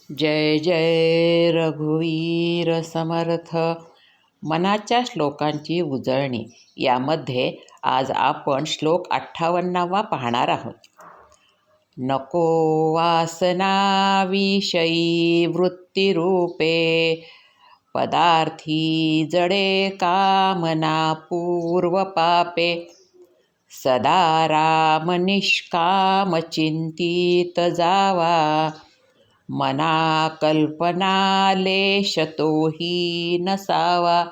जय जय रघुवीर समर्थ. मनाच्या श्लोकांची उजळणी यामध्ये आज आपण श्लोक 58वा पाहणार आहोत. नको वासना विषयी वृत्तिरूपे, पदार्थी जडे कामना पूर्वपापे, सदा राम निष्काम चिंतित जावा, मना कल्पना लेशतोही नसावा.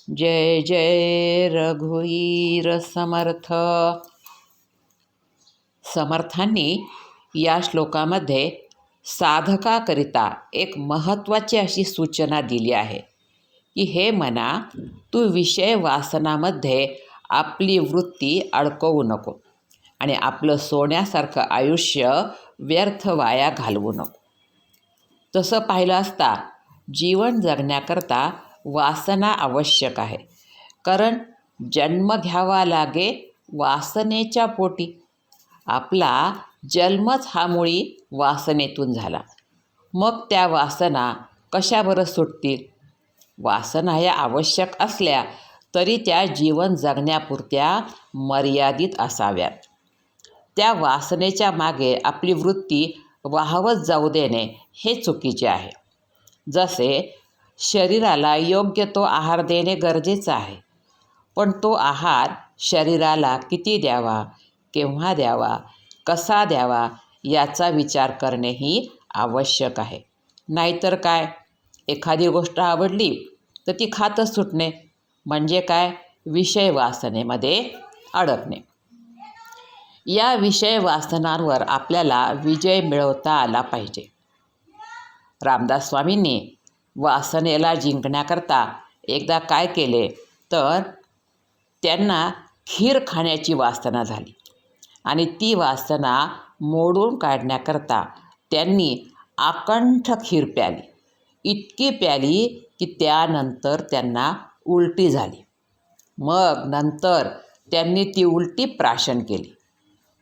जय जय रघुवीर समर्थ. समर्थांनी या श्लोकामध्ये साधकाकरिता एक महत्त्वाची अशी सूचना दिली आहे की हे मना, तू विषय वासनामध्ये आपली वृत्ती अडकवू नको आणि आपलं सोन्यासारखं आयुष्य व्यर्थ वाया घालवू नको. तसं पाहिलं असता जीवन जगण्याकरता वासना आवश्यक आहे, कारण जन्म घ्यावा लागे वासनेच्या पोटी. आपला जन्मच हा मुळी वासनेतून झाला. मग त्या वासना कशा बरं सुटतील? वासना ह्या आवश्यक असल्या तरी त्या जीवन जगण्यापुरत्या मर्यादित असाव्यात. त्या वासनेच्या मागे आपली वृत्ती वाहवत जाऊ देणे हे चुकीचे आहे. जसे शरीराला योग्य तो आहार देणे गरजेचं आहे, पण तो आहार शरीराला किती द्यावा, केव्हा द्यावा, कसा द्यावा याचा विचार करणेही आवश्यक आहे. नाहीतर काय, एखादी गोष्ट आवडली तर ती खातच सुटणे म्हणजे काय? विषय वासनेमध्ये अडकणे. या विषय वासनांवर आपल्याला विजय मिळवता आला पाहिजे. रामदास स्वामींनी वासनेला जिंकण्याकरता एकदा काय केले तर त्यांना खीर खाण्याची वासना झाली आणि ती वासना मोडून काढण्याकरता त्यांनी आकंठ खीर प्याली. इतकी प्याली की त्यानंतर त्यांना उलटी झाली. मग नंतर त्यांनी ती उलटी प्राशन केली.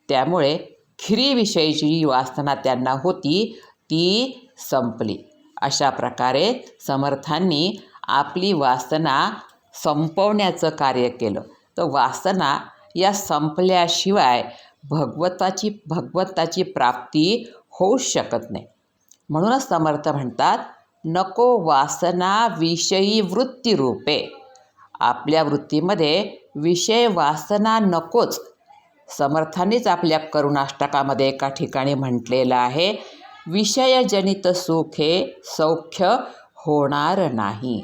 त्यामुळे खिरीविषयीची जी वासना त्यांना होती ती संपली. अशा प्रकारे समर्थांनी आपली वासना संपवण्याचं कार्य केलं. तर वासना या संपल्याशिवाय भगवंताची प्राप्ती होऊच शकत नाही. म्हणूनच समर्थ म्हणतात, नको वासना विषयी वृत्तिरूपे. आपल्या वृत्तीमध्ये विषय वासना नकोच. समर्थांनीच आपल्या करुणाष्टकामध्ये एका ठिकाणी म्हटलेलं आहे, विषयजनित सुखे सौख्य होणार नाही.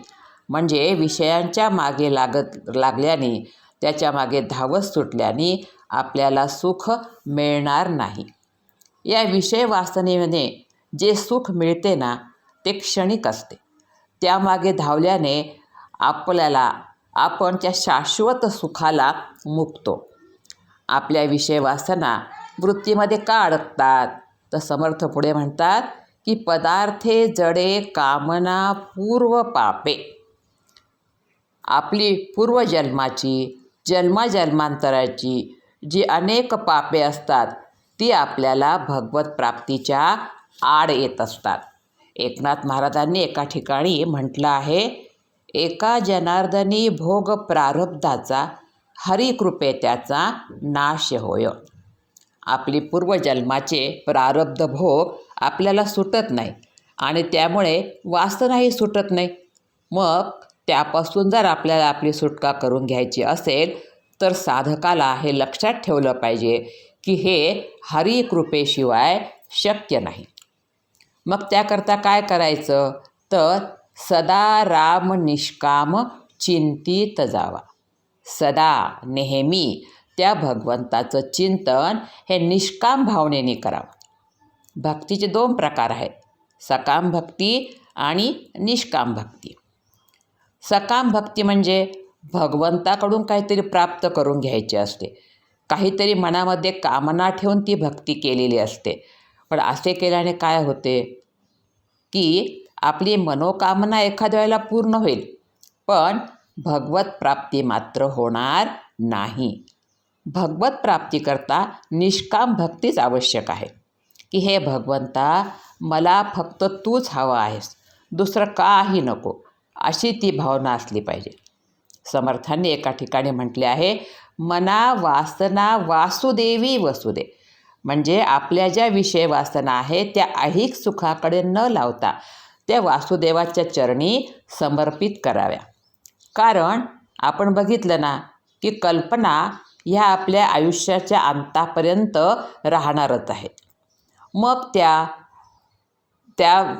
म्हणजे विषयांच्या मागे लागल्याने, त्याच्या मागे धावत सुटल्याने आपल्याला सुख मिळणार नाही. या विषय वासनेने जे सुख मिळते ना ते क्षणिक असते. त्यामागे धावल्याने आपण त्या शाश्वत सुखाला मुकतो. आपल्या विषय वासना वृत्तीमध्ये का अडकतात? तर समर्थ पुढे म्हणतात की पदार्थे जडे कामना पूर्व पापे. आपली पूर्वजन्माची, जन्मजन्मांतराची जी अनेक पापे असतात ती आपल्याला भगवत प्राप्तीच्या आड येत असतात. एकनाथ महाराजांनी एका ठिकाणी म्हटलं आहे, एका जनार्दनी भोग प्रारब्धाचा, हरिकृपे त्याचा नाश होय. आपली पूर्वजन्माचे प्रारब्ध भोग आपल्याला सुटत नाही आणि त्यामुळे वासनाही सुटत नाही. मग त्यापासून जर आपल्याला आपली सुटका करून घ्यायची असेल तर साधकाला हे लक्षात ठेवलं पाहिजे की हे हरिकृपेशिवाय शक्य नाही. मग त्याकरता काय करायचं तर सदा राम निष्काम चिंतित जावा. सदा नेहमी त्या भगवंताचं चिंतन हे निष्काम भावनेने करावं. भक्तीचे 2 प्रकार आहेत, सकाम भक्ती आणि निष्काम भक्ती. सकाम भक्ती म्हणजे भगवंताकडून काहीतरी प्राप्त करून घ्यायचे असते, काहीतरी मनामध्ये कामना ठेवून ती भक्ती केलेली असते. पण असे केल्याने काय होते की आपली मनोकामना एखाद्या वेळेला पूर्ण होईल, पण भगवत प्राप्ती मात्र होणार नाही. भगवत प्राप्तीकरता निष्काम भक्तीच आवश्यक आहे की हे भगवंता, मला फक्त तूच हवा आहेस, दुसरं काही नको, अशी ती भावना असली पाहिजे. समर्थांनी एका ठिकाणी म्हटले आहे, मना वासना वासुदेवी वसुदे. म्हणजे आपल्या ज्या विषय वासना आहेत त्या ऐहिक सुखाकडे न लावता त्या वासुदेवाच्या चरणी समर्पित कराव्या. कारण आपण बघितलं ना की कल्पना ह्या आपल्या आयुष्याच्या अंतापर्यंत राहणारच आहेत. मग त्या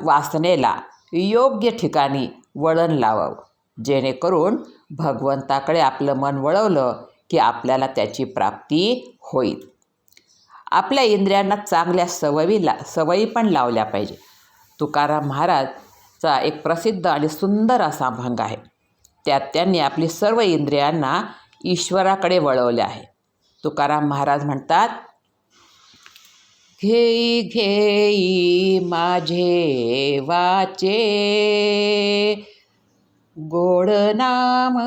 वासनेला योग्य ठिकाणी वळण लावावं, जेणेकरून भगवंताकडे आपलं मन वळवलं की आपल्याला त्याची प्राप्ती होईल. आपल्या इंद्रियांना चांगल्या सवयी पण लावल्या पाहिजे. तुकाराम महाराजचा एक प्रसिद्ध आणि सुंदर असा अभंग आहे. त्यात त्यांनी आपली सर्व इंद्रियांना ईश्वराकडे वळवले आहे. तुकाराम महाराज म्हणतात, घेई घेई माझे वाचे, गोड नाम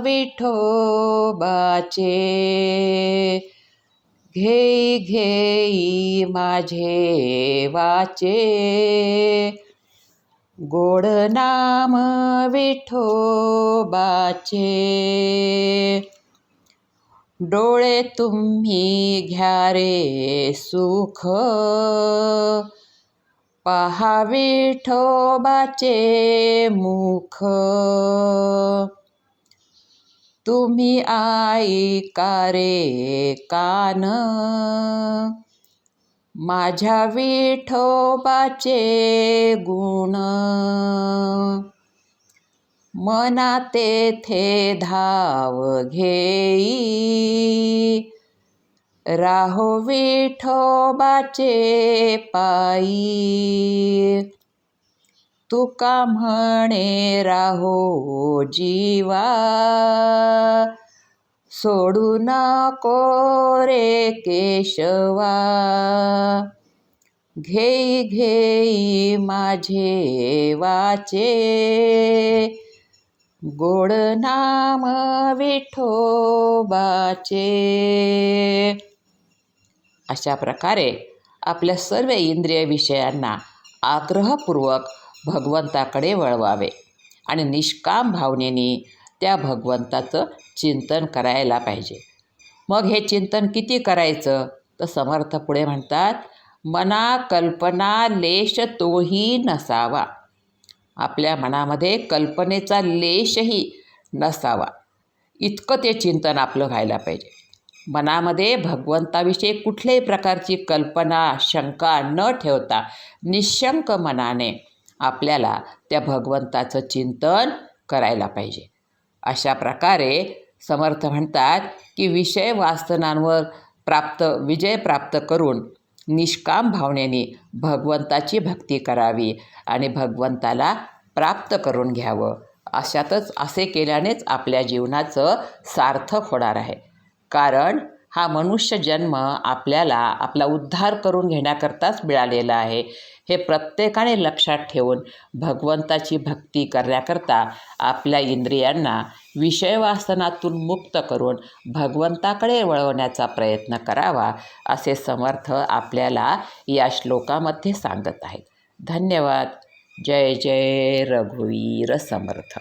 विठोबाचे. घेई घेई माझे वाचे, गोड नाम विठोबाचे. डोळे तुम्ही घ्या रे सुख, पहा विठोबाचे मुख. तुम्ही ऐका रे कान, माझ्या विठोबाचे गुण. मना तेथे धाव घेई, राहो विठोबाचे पायी. तुका म्हणे राहो जीवा, सोडू नको रे केशवा. घेई घेई माझे वाचे, गोड नाम विठोबाचे. अशा प्रकारे आपल्या सर्व इंद्रिय विषयांना आग्रहपूर्वक भगवंताकडे वळवावे आणि निष्काम भावनेने त्या भगवंताचं चिंतन करायला पाहिजे. मग हे चिंतन किती करायचं तर समर्थ पुढे म्हणतात, मना कल्पना लेश तोही नसावा. आपल्या मनामध्ये कल्पनेचा लेशही नसावा, इतकं ते चिंतन आपलं व्हायला पाहिजे. मनामध्ये भगवंताविषयी कुठल्याही प्रकारची कल्पना शंका न ठेवता निशंक मनाने आपल्याला त्या भगवंताचं चिंतन करायला पाहिजे. अशा प्रकारे समर्थ म्हणतात की विषय वासनांवर विजय प्राप्त करून निष्काम भावनेने भगवंताची भक्ती करावी आणि भगवंताला प्राप्त करून घ्यावं. असे केल्यानेच आपल्या जीवनाचं सार्थक होणार आहे. कारण हा मनुष्य जन्म आपल्याला आपला उद्धार करून घेण्याकरताच मिळालेला आहे. हे प्रत्येकाने लक्षात ठेवून भगवंताची भक्ती करण्याकरता आपल्या इंद्रियांना विषयवासनातून मुक्त करून भगवंताकडे वळवण्याचा प्रयत्न करावा, असे समर्थ आपल्याला या श्लोकामध्ये सांगत आहेत. धन्यवाद. जय जय रघुवीर समर्थ.